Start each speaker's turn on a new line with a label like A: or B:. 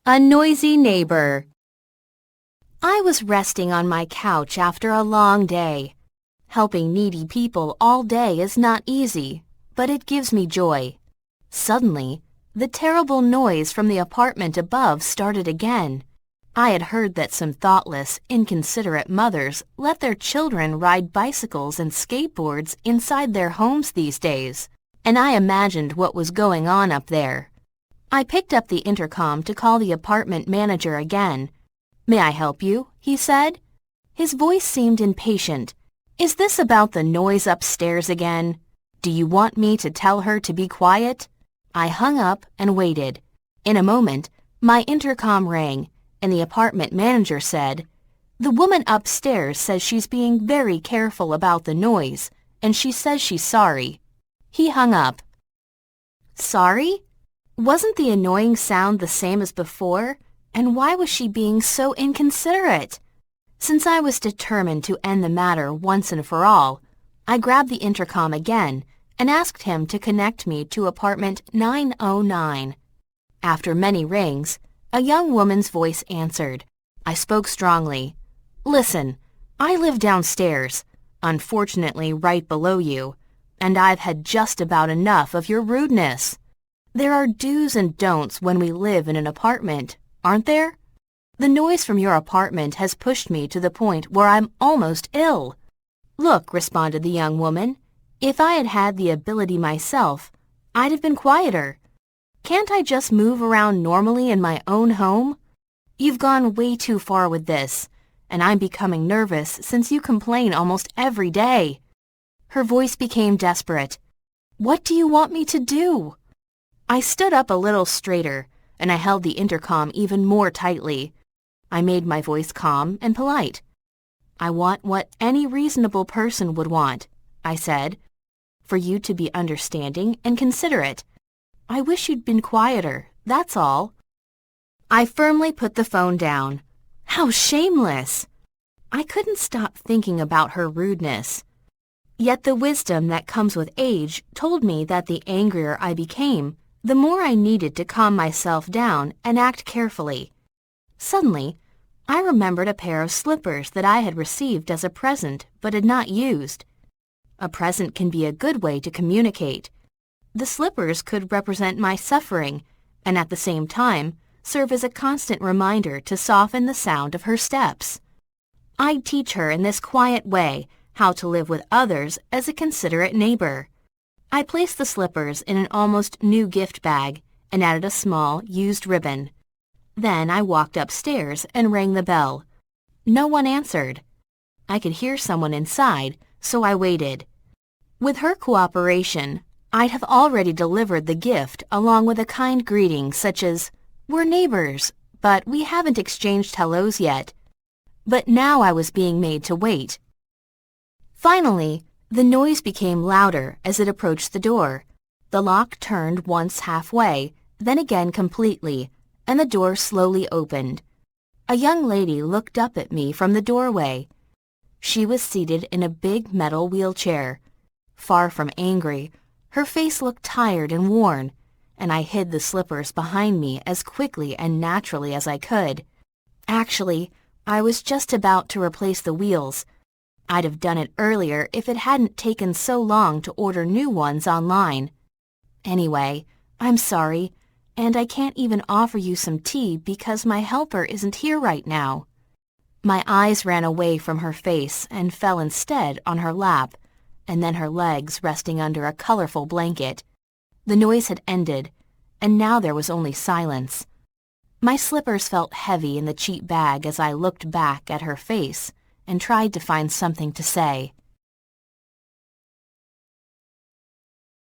A: A noisy neighbor. I was resting on my couch after a long day. Helping needy people all day is not easy, but it gives me joy. Suddenly, the terrible noise from the apartment above started again. I had heard that some thoughtless, inconsiderate mothers let their children ride bicycles and skateboards inside their homes these days, and I imagined what was going on up there. I picked up the intercom to call the apartment manager again. "May I help you?" he said. His voice seemed impatient. "Is this about the noise upstairs again? Do you want me to tell her to be quiet?" I hung up and waited. In a moment, my intercom rang, and the apartment manager said, "The woman upstairs says she's being very careful about the noise, and she says she's sorry." He hung up. Sorry? Wasn't the annoying sound the same as before? And why was she being so inconsiderate? Since I was determined to end the matter once and for all, I grabbed the intercom again and asked him to connect me to apartment 909. After many rings, a young woman's voice answered. I spoke strongly. "Listen, I live downstairs, unfortunately right below you, and I've had just about enough of your rudeness. There are do's and don'ts when we live in an apartment, aren't there? The noise from your apartment has pushed me to the point where I'm almost ill." "Look," responded the young woman, "if I had had the ability myself, I'd have been quieter. Can't I just move around normally in my own home? You've gone way too far with this, and I'm becoming nervous since you complain almost every day." Her voice became desperate. "What do you want me to do?" I stood up a little straighter, and I held the intercom even more tightly. I made my voice calm and polite. "I want what any reasonable person would want," I said, "for you to be understanding and considerate. I wish you'd been quieter, that's all." I firmly put the phone down. How shameless! I couldn't stop thinking about her rudeness. Yet the wisdom that comes with age told me that the angrier I became, the more I needed to calm myself down and act carefully. Suddenly, I remembered a pair of slippers that I had received as a present but had not used. A present can be a good way to communicate. The slippers could represent my suffering and at the same time serve as a constant reminder to soften the sound of her steps. I'd teach her in this quiet way how to live with others as a considerate neighbor. I placed the slippers in an almost new gift bag and added a small, used ribbon. Then I walked upstairs and rang the bell. No one answered. I could hear someone inside, so I waited. With her cooperation, I'd have already delivered the gift along with a kind greeting such as, "We're neighbors, but we haven't exchanged hellos yet." But now I was being made to wait. Finally, the noise became louder as it approached the door. The lock turned once halfway, then again completely, and the door slowly opened. A young lady looked up at me from the doorway. She was seated in a big metal wheelchair. Far from angry, her face looked tired and worn, and I hid the slippers behind me as quickly and naturally as I could. Actually, I was just about to replace the wheels. I'd have done it earlier if it hadn't taken so long to order new ones online. Anyway, I'm sorry, and I can't even offer you some tea because my helper isn't here right now. My eyes ran away from her face and fell instead on her lap, and then her legs resting under a colorful blanket. The noise had ended, and now there was only silence. My slippers felt heavy in the cheap bag as I looked back at her face and tried to find something to say.